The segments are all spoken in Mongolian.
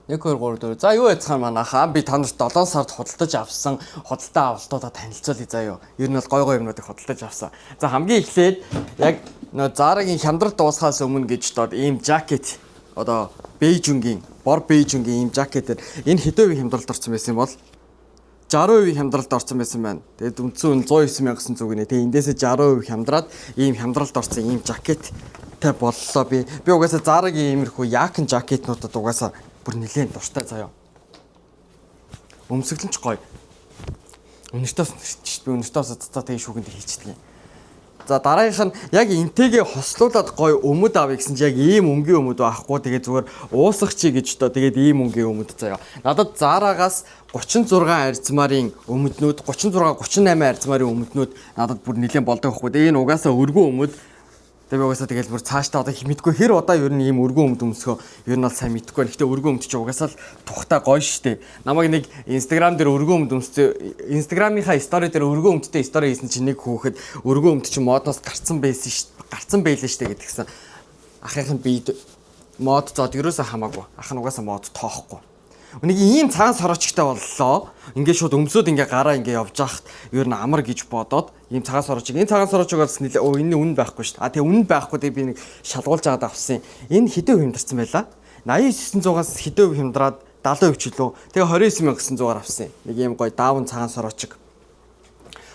1 2 3 4. За юу яцхан манайхаа би та нарт 7 сард худалдаж авсан худалдаа авалтуудаа танилцуулъя заяа. Ер нь бол гой юмнуудыг худалдаж авсан. За хамгийн эхлээд яг нөө Zara-гийн хямдрал дуусахаас өмнө гэж доод ийм жакет одоо Бээжингийн бор Бээжингийн ийм жакетээр энэ хэдэн үеийн хямдралд орсон байсан юм бол 60% хямдралд орсон байсан байна. Тэгээд үндсэн 109,900 гинэ. Тэгээд эндээсээ 60% хямдраад ийм хямдралд орсон ийм жакеттай боллоо би. Би угаасаа Zara-гийн иймэрхүү яакн жакетнуудад угаасаа бүр нэлээд дуртай заяа. Өмсгөлн ч гоё. Өнөртөөс би өнөртөөс цацаа тэгээ шүүхэнд хийчихдэг юм. За дараагийнх нь яг энтэйгээ хослуулаад гоё өмд авъя гэсэн чи яг ийм өнгийн өмд байхгүй. Тэгээ зүгээр уусах чи гэж доо тэгээд ийм өнгийн өмд заяа. Надад Zara-гаас 36 арзмарын өмднүүд 36 38 арзмарын өмднүүд надад бүр нэлээд болдог байхгүй. Тэгээ энэ угаасаа өргөн өмд. Тэгээ угаасаа тэгэл бүр цаашдаа одоо мэдгүй хэр удаа ер нь ийм өргөн өмд өмсгөө ер нь бол сайн мэдгүй байна. Гэтэ өргөн өмд чи угаасаа л тухтай гоё штэ. Намайг нэг Instagram дээр өргөн өмд өмссөн Instagram-ийнхаа стори дээр өргөн өмдтэй стори хийсэн чинь нэг хүүхэд өргөн өмд чи модноос гарцсан байсан штэ. Гарцсан байлээ штэ гэдгсэн. Ахынх нь би мод зоод ерөөсөө хамаагүй. Ах нь угаасаа мод тоохгүй. Нэг ийм цагаан сороочтой боллоо. Ингээд шууд өмсөд ингээ гараа ингээ явж хахад ер нь амар гэж бодоод ийм цагаан сороочиг. Энэ цагаан сороочиг бас нэлээ энэ үнэн байхгүй шүү дээ. А тэгээ үнэн байхгүй тэгээ би нэг шалгуулж аваад авсан. Энэ хэдэн хувь хямдарсан байлаа? 89,900-аас хэдэн хувь хямдраад 70% ч лөө. Тэгээ 29,900-аар авсан. Нэг ийм гоё даавн цагаан сороочиг.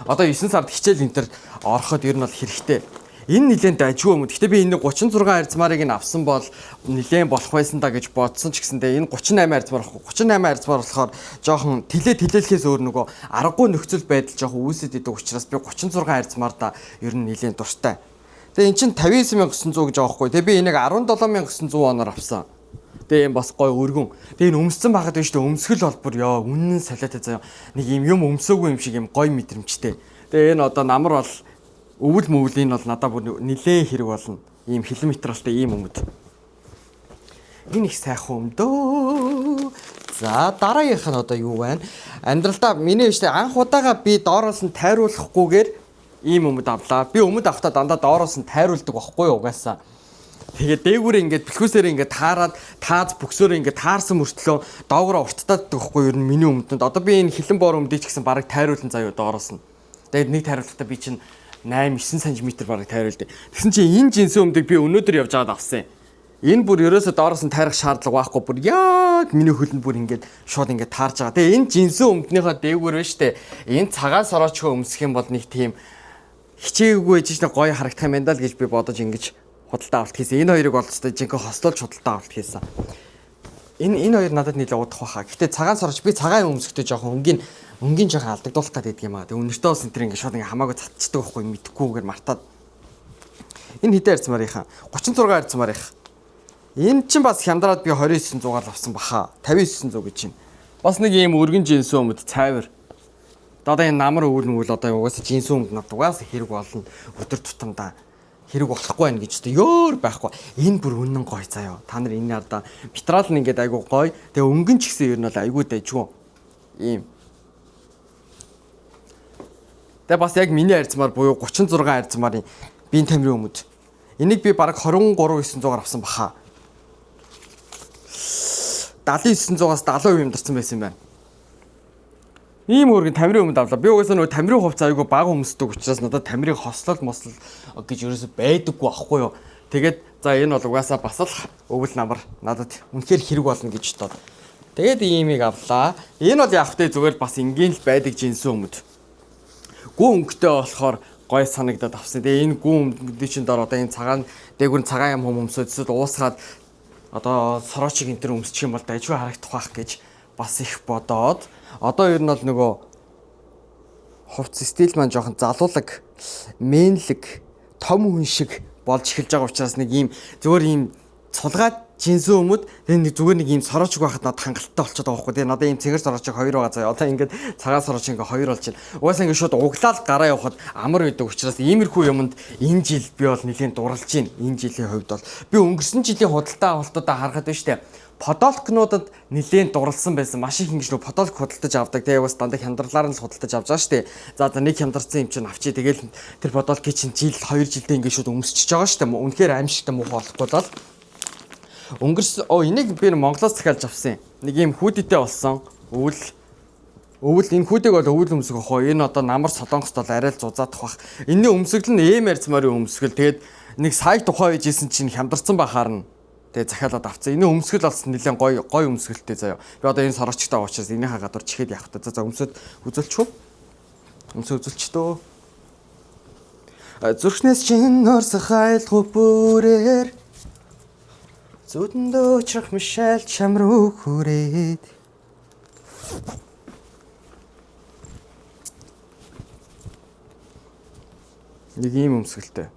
Одоо 9 сард хичээл энтер ороход ер нь бол хэрэгтэй. Энэ нэлээд дайжгүй юм. Гэхдээ би энэ 36 арзмарыг нь авсан бол нэлээд болох байсан да гэж бодсон ч гэсэндээ энэ 38 арзмар ахгүй. 38 арзмар болохоор жоохон тэлэлхээс өөр нөгөө аргагүй нөхцөл байдал жоохон үүсэт идэг учраас би 36 арзмарда ер нь нэлээд дуртай. Тэгээ эн чинь 59,900 гэж аахгүй. Тэгээ би энийг 17,900 оноор авсан. Тэгээ юм бас гой өргөн. Тэгээ энэ өмссөн байхад биш үү өмсгөл бол бүр яа үнэн салаатай заяа. Нэг юм өмсөөгүй юм шиг юм гой мэдрэмжтэй. Тэгээ энэ одоо намар бол өвөл мөвлийн бол надад бүр нилээ хэрэг болно. Ийм хилэн материалтай ийм өмд. Энэ их сайхан өмдөө. За дараагийнх нь одоо юу байна? Амьдралдаа миний биш анх удаага би доороос нь тайруулахгүйгээр ийм өмд авлаа. Би өмд авахдаа дандаа доороос нь тайруулдаг байхгүй юу угаасаа. Тэгээд дээгүүрээ ингээд бэлхүүсээр ингээд таарад тааз бөксөөрөө ингээд таарсан мөртлөө доогороо урттаад байхгүй юу миний өмдөнд. Одоо би энэ хилэн боор өмдөж гэсэн бараг тайруулан заяа доороос нь. Тэгээд нэг тайруулахдаа би чинь 8-9 см бараг тайруулдаг. Тэгсэн чинь энэ жинсэн өмдөг би өнөөдөр явж аваад авсан. Энэ бүр ерөөсөө доороос нь тайрах шаардлага байхгүй. Бүр яг миний хөлөнд бүр ингээд шууд ингээд таарж байгаа. Тэгээ энэ жинсэн өмднийхөө дээгүүр байна штэ. Энэ цагаан сороочхоо өмсөх юм бол нэг тийм хичээгүй ээж нэг гоё харагдах юм байна л гэж би бодож ингэж худалдаа авалт хийсэн. Энэ хоёрыг олцтой жинхэнэ хослуулж худалдаа авалт хийсэн. Энэ хоёр надад нийлээ удах баха. Гэтэ цагаан сорооч би цагаан өмсөхдөө жоохон өнгийн жоохон алдагдуулах гэдэг юм аа. Тэг өнөртөө бас энэ ингээ шууд ингээ хамаагүй цацдаг байхгүй мэдхгүйгээр мартаад. Энэ хэдэн арзмарынхаа 36 арзмарынх. Энэ чинь бас хямдраад би 29,100-аар авсан баха. 59,100 гэж чинь. Бас нэг ийм өргөн жинсэн өмд цайвар. Одоо энэ намар өвөл одоо угаасаа жинсэн өмд над угаасаа хэрэг болно. Өдөр тутамдаа хэрэг болохгүй байх гэж тэ ёор байхгүй. Энэ бүр үнэн гоё заяа. Та нар энэ одоо материал нь ингээд айгуу гоё. Тэгээ өнгөн ч гэсэн ер нь бол айгуу дайжгүй. Ийм. Тэгээ бас яг миний арзмаар буюу 36 арзмарын биеийн тамирын өмд. Энийг би бараг 23,900-аар авсан баха. 79,900-аас 70% хямдарсан байсан юм байна. Ийм өргөн тамирын өмд авлаа. Би угаасаа нөгөө тамирын хувцас айгуу бага өмсдөг учраас надад тамирын хослол мослол гэж ерөөсөй байдаггүй байхгүй юу. Тэгээд за энэ бол угаасаа бас л өвөл намар надад үнэхээр хэрэг болно гэж бодоод. Тэгээд иймийг авлаа. Энэ бол яг хөтэй зүгээр бас ингийн л байдаг жинсэн өмд. Гүн өнгөтэй болохоор гой санагдаад авсан. Тэгээ энэ гүн өнгөний чинь дор одоо энэ цагаан дээгүүр цагаан юм өмсөд эсвэл уусгаад одоо сороочиг энэ төр өмсчих юм бол дайжгүй харагдах байх гэж бас их бодоод одоо ер нь бол нөгөө хувц стил маань жоохон залуулаг, мэнлэг, том хүн шиг болж эхэлж байгаа учраас нэг ийм зүгээр ийм цулгаад жинсэн өмд тэгээ нэг зүгээр нэг ийм сороочиг байхад надад хангалттай болчиход байгаа байхгүй. Тэгээ надад ийм цэнгэр сороочиг 2 байгаа заа. Одоо ингээд цагаан сороочиг ингээд 2 болж байна. Угаасаа ингээд шууд углаал гараа явахад амар байдаг учраас иймэрхүү юмд энэ жил би бол нэлийн дурлж байна. Энэ жилийн хувьд бол би өнгөрсөн жилийн худалдаа авалтуудаа харахад байна штэ. Подолкнуудад нэлээд дурлсан байсан. Маш их ингэж нөө подолк худалдаж авдаг. Тэгээ бас дандаа хямдрлаар нь л худалдаж авч байгаа штэ. За нэг хямдарсан юм чинь авчи. Тэгээл тэр подолкийг чинь жил 2 жилдээ ингэ шууд өмсчихөж байгаа штэ. Үнэхээр аимшигтай муухай болохгүй бол Өнгөрсөн энийг би Монголоос захиалж авсан. Нэг юм хүүдитэй болсон. Өвөл энэ хүүдийг бол өвөл өмсөх ах. Энэ одоо намар солонгост бол арай л зузаадах бах. Энэний өмсгөл нь ярьцмарын өмсгөл. Тэгээд нэг сая тухай үйжсэн чинь хямдарсан бахаар нь тэгээд захиалаад авцсан. Энэ өмсгөл болсон нэлээд гой өмсгөлтэй заяа. Би одоо энэ сорогчтой уучраас энийхээ гадуур чихээд явах та. За өмсөд үзүүлчихв. Үзүүлчихтөө. Зүрхнээс чин орсох айлгуу бүрээр зүудэндөө очих мишэл чам руу хүрээд нэг юм өмсгөлтэй.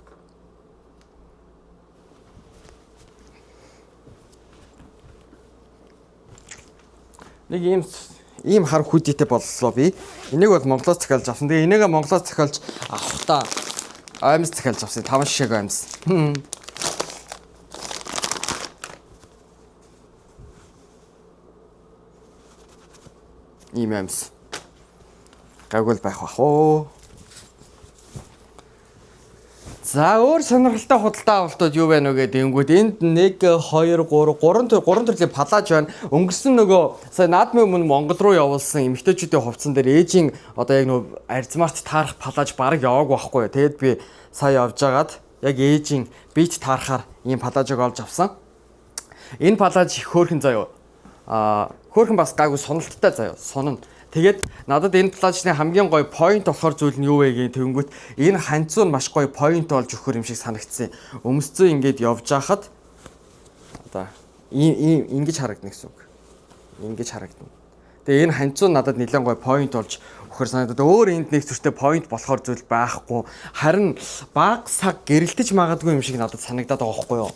Нэг ийм хар хүдийтэй боллоо би. Энийг бол Монголоос захиалж авсан. Тэгээ энийг Монголоос захиалж авахдаа аймс захиалж авсан. 5 шишээг аймс. Ийм аймс. Гайгүй байх бах уу. За өөр сонирхолтой худалдаа авалтууд юу байна вэ гэдэнгүүт энд 1 2 3 төрлийн палаж байна. Өнгөрсөн нөгөө сая наадмын өмнө Монгол руу явуулсан эмэгтэйчүүдийн хувцсан дээр ээжийн одоо яг нөгөө арзмарт таарах палаж бараг яваагүй байхгүй юу. Тэгэд би сая явж агаад яг ээжийн бит таарахаар ийм палажыг олж авсан. Энэ палаж их хөөрхөн заяа. Хөөрхөн бас гайгүй сонолттой заяа. Сонно. Тэгээд надад энэ палажны хамгийн гоё point болохоор зүйл нь юу вэ гэх тэгэнгүүт энэ ханцуу нь маш гоё point болж өгөхөр юм шиг санагдсан. Өмсцөө ингээд явж хахад одоо ингэж харагдана гэсэн үг. Ингэж харагдана. Тэгээ энэ ханцуу надад нэлээд гоё point болж өгөхөр санагдаад өөр энд нэг зүртэй point болохоор зүйл байхгүй. Харин баг саг гэрэлтэж магадгүй юм шиг надад санагдаад байгаа байхгүй юу?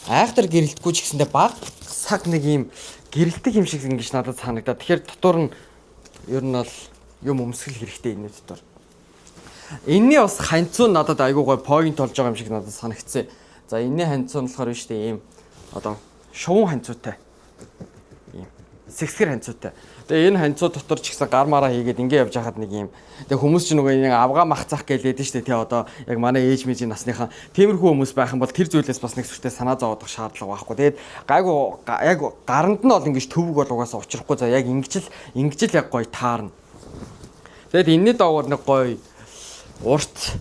Айхтар гэрэлтэхгүй ч гэсэндээ баг саг нэг юм гэрэлтэх юм шиг ингэж надад санагдаад. Тэгэхээр дотор нь ер нь бол юм өмсгөл хэрэгтэй энэ дотор. Энэний бас ханцуу надад айгүй гой point болж байгаа юм шиг надад санагдсан. За энэний ханцуу нь болохоор биш үү ийм одоо шувуу ханцуутай. Ийм сэгсгэр ханцуутай. Тэгээ энэ ханцуу дотор ч гэсэн гар мараа хийгээд ингэ явж хахад нэг юм. Тэгээ хүмүүс ч нөгөө нэг авгаа махцах гэлээд нь шүү дээ. Тэ одоо яг манай ээж мэжийн насныхан тиймэрхүү хүмүүс байх юм бол тэр зүйлээс бас нэг сүртэй санаа зовоодох шаардлага байхгүй. Тэгээд гайгүй яг гаранд нь бол ингэж төвөг бол угаасаа учрахгүй. За яг ингэж л яг гоё таарна. Тэгээд энэний доогоор нэг гоё урт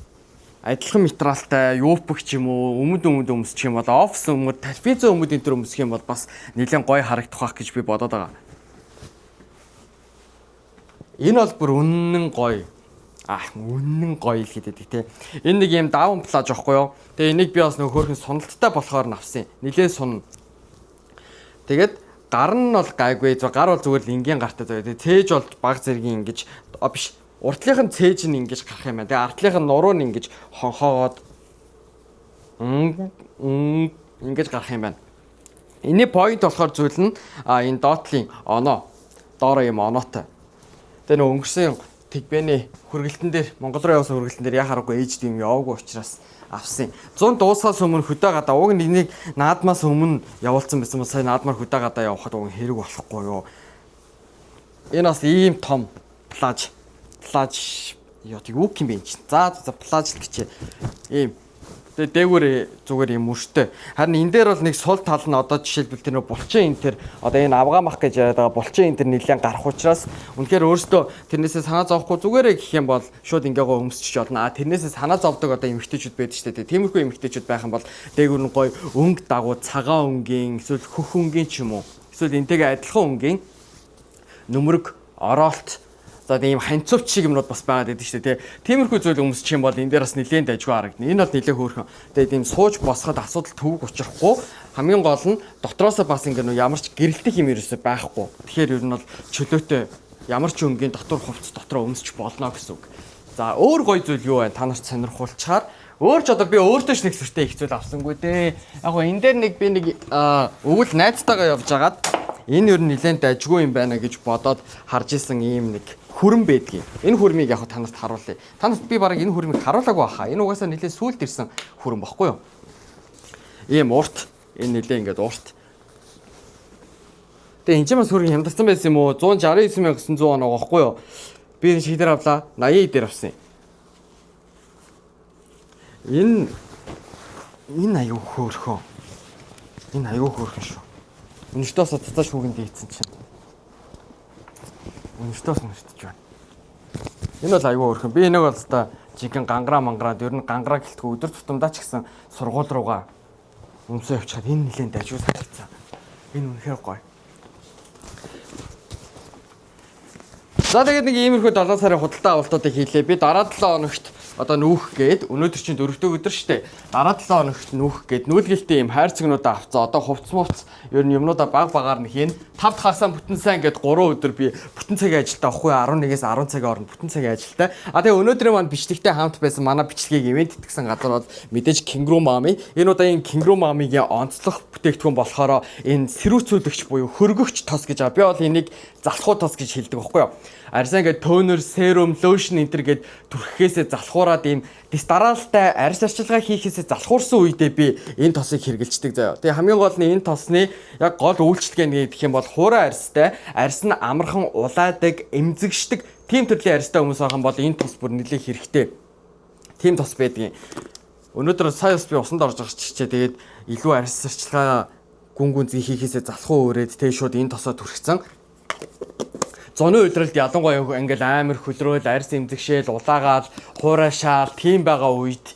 адилхан материалтай юупг ч юм уу өмд өмсчих юм бол офс өмд талфизо өмд энэ төр өмсөх юм бол бас нэлээд гоё харагдах байх гэж би бодоод байгаа. Энэ бол бүр үнэн гоё. Үнэн гоё л гэдэг те. Энэ нэг юм даун плаж аахгүй юу? Тэгээ энийг би бас нөгөө хөөрхөн сонолттой болохоор нь авсан. Нилээ сунна. Тэгээд гар нь бол гайгүй. Гар бол зүгээр л энгийн гартай заяа. Тэгээ цээж бол баг зэргийн ингэж биш. Уртлынх нь цээж нь ингэж гарах юм байна. Тэгээ артлынх нь нуруу нь ингэж хонхоогоод ингэж гарах юм байна. Энэний point болохоор зүйл нь энэ доотлын оноо. Доороо юм оноотой. Тэгээ нөгөө өнгөрсөн тэгбэний хүргэлтэн дээр Монгол руу явсан хүргэлтэн дээр яхааргүй ээжд юм яваагүй учраас авсан. 100 дуусахаас өмнө хөдөө гадаа уг нэг наадмаас өмнө явуулсан байсан бол сая наадмаар хөдөө гадаа явахад уг хэрэг болохгүй юу. Энэ бас ийм том плаж ёо тэг үг юм бэ чинь. За плаж л гэчээ. Ийм тэгээ дээгүүр зүгээр юм мөрштэй. Харин энэ дээр бол нэг сул тал нь одоо жишээлбэл тэр нөө булчин энэ тэр одоо энэ авгаа мах гэж яриад байгаа булчин энэ тэр нэлээд гарах учраас үнэхээр өөрөөсөө тэрнээсээ санаа зовхгүй зүгээрээ гэх юм бол шууд ингээго өмсчих болно. Тэрнээсээ санаа зовдөг одоо эмэгтэйчүүд байдаг шүү дээ. Тиймэрхүү эмэгтэйчүүд байх юм бол дээгүүр нь гоё өнгө дагуу цагаан өнгийн эсвэл хөх өнгийн ч юм уу эсвэл энтэйгээ адилхан өнгийн нүмерэг ороолт за тийм ханцууч шиг юмнууд бас байгаад байдаг шүү дээ. Тиймэрхүү зүйл өмсчих юм бол энэ дээр бас нэлээд дайггүй харагдана. Энэ бол нэлээд хөөрхөн. Тэгээд тийм сууж босоход асуудал төвөг учрахгүй. Хамгийн гол нь дотроосоо бас ингэ нөө ямар ч гэрэлтэх юм ерөөсөй байхгүй. Тэгэхээр ер нь бол чөлөөтэй ямар ч өнгийн дотор хувцс дотроо өмсч болно гэсэн үг. За өөр гоё зүйл юу вэ? Та нарт сонирхуулчаар өөр ч одоо би өөртөө ч нэг сүртэй их зүйл авсангүй дээ. Яг гоо энэ дээр нэг би нэг өвөл найзтайгаа явж агаад энэ ер нь нэлээд дайггүй юм байна гэж бодоод харж исэн ийм нэг хүрэн байдгийг. Энэ хүрмийг яг та нарт харуулъя. Та нарт би бараг энэ хүрмийг харуулаагүй баха. Энэ угаасаа нэлээд сүулт ирсэн хүрэн баггүй юу? Ийм урт. Энэ нэлээд ингээд урт. Тэгээ энэ ч бас хүрэн хямдарсан байсан юм уу? 169,900 оноо баггүй юу? Би энэ шийдэр авлаа. 80 дээр авсан. Энэ аюу хөөрхөө. Энэ аюу хөөрхөн шүү. Өнөртөөс цацаа шүүгэнд ийцэн чинь. Өнөртөөс өнөртөж байна. Энэ бол аюу хөөрхөн. Би энийг бол та жинхэнэ гангараад ер нь гангараа гэлтгүй өдөр тутамдаа ч гэсэн сургууль руугаа өмсөө явчихад энэ нэлээд дажгүй санагдсан. Энэ үнэхээр гоё. За тэгээд нэг иймэрхүү 7 сарын худалдаа авалтуудыг хийлээ. Би дараа 7 хоногт одоо нүүх гээд өнөөдөр чинь 4-р өдөр шүү дээ. Дараа 7 хоногт нүүх гээд нүүлгэлтэй юм хайр цэгнүүдээ авцаа. Одоо хувц мувц ер нь юмнуудаа баг-багаар нь хийн. 5 дахь хагасаа бүтэн сайн гээд 3 өдөр би бүтэн цагийн ажилтаа авахгүй 11-ээс 10 цагийн хооронд бүтэн цагийн ажилтаа. Тэгээ өнөөдрийн маань бичлэгтэй хамт байсан манай бичлэгийг ивент итгэсэн газар бол мэдээж Kangaroo Mami. Энэ удаагийн Kangaroo Mami-гийн онцлог бүтээгдэхүүн болохоор энэ сэрүүцүүлэгч буюу хөргөгч тос гэж би бол энийг залхуу тос гэж хэлдэг байхгүй юу? Арьсаа ингээд тонер, серум, лошн энтер гээд түрхэхээсээ залхуураад ийм дараалалтай арьс арчилгаа хийхээсээ залхуурсан үедээ би энэ тосыг хэрэгжилдэг заяа. Тэгээ хамгийн гол нь энэ тосны яг гол үйлчлэгээ нь гэх юм бол хуурай арьстай, арьс нь амархан улаадаг, эмзэгшдэг тийм төрлийн арьстай хүмүүс байгаа бол энэ тос бүр нэлээд хэрэгтэй. Тийм тос байдгийн. Өнөөдөр сая бас би усанд орж байгаа чичээ. Тэгээд илүү арьс арчилгаа гүн гүнзгий хийхээсээ залхуу өрөөд тэгээ шууд энэ тосоо түрхсэн. Зуны уйлралд ялангуяа ингээл амар хөлрөөл, арьс эмзэгшээл, улаагаал, хуурайшаал тийм байгаа үед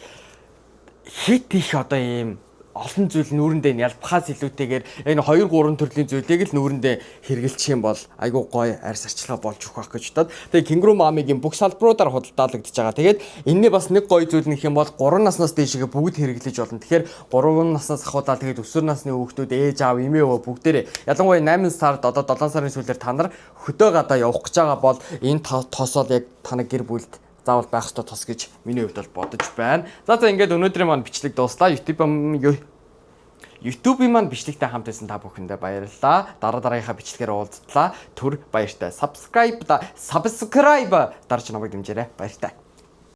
хит их одоо ийм олон зүйл нүүрэндээ ялбахаас илүүтэйгээр энэ 2-3 төрлийн зүйлийг л нүүрэндээ хэрэгэлчих юм бол айгүй гоё арьс арчилгаа болж өгөх байх гэж бодоод. Тэгээ Kangaroo Mami-гийн бүх салбаруудаар худалдаалагдж байгаа. Тэгээд энэний бас нэг гоё зүйл нөх юм бол 3 наснаас дээшгээ бүгд хэрэглэж болно. Тэгэхээр 3 наснаас ахуулаад тэгээд өсвөр насны хүүхдүүд ээж аав эмээ өвөө бүгдээрээ ялангуяа 8 сард одоо 7 сарын сүүлээр та нар хөдөө гадаа явах гэж байгаа бол энэ тосол яг танай гэр бүлд заавал байх ёстой тос гэж миний хувьд бол бодож байна. За ингээд өнөөдрийн маань бичлэг дууслаа. YouTube-ийн маань бичлэгтэй хамт байсан та бүхэндээ баярлалаа. Дараагийнхаа бичлэгээр уулзтлаа. Түр баяртай. Subscribe дарж намайг дэмжээрэй. Баяртай.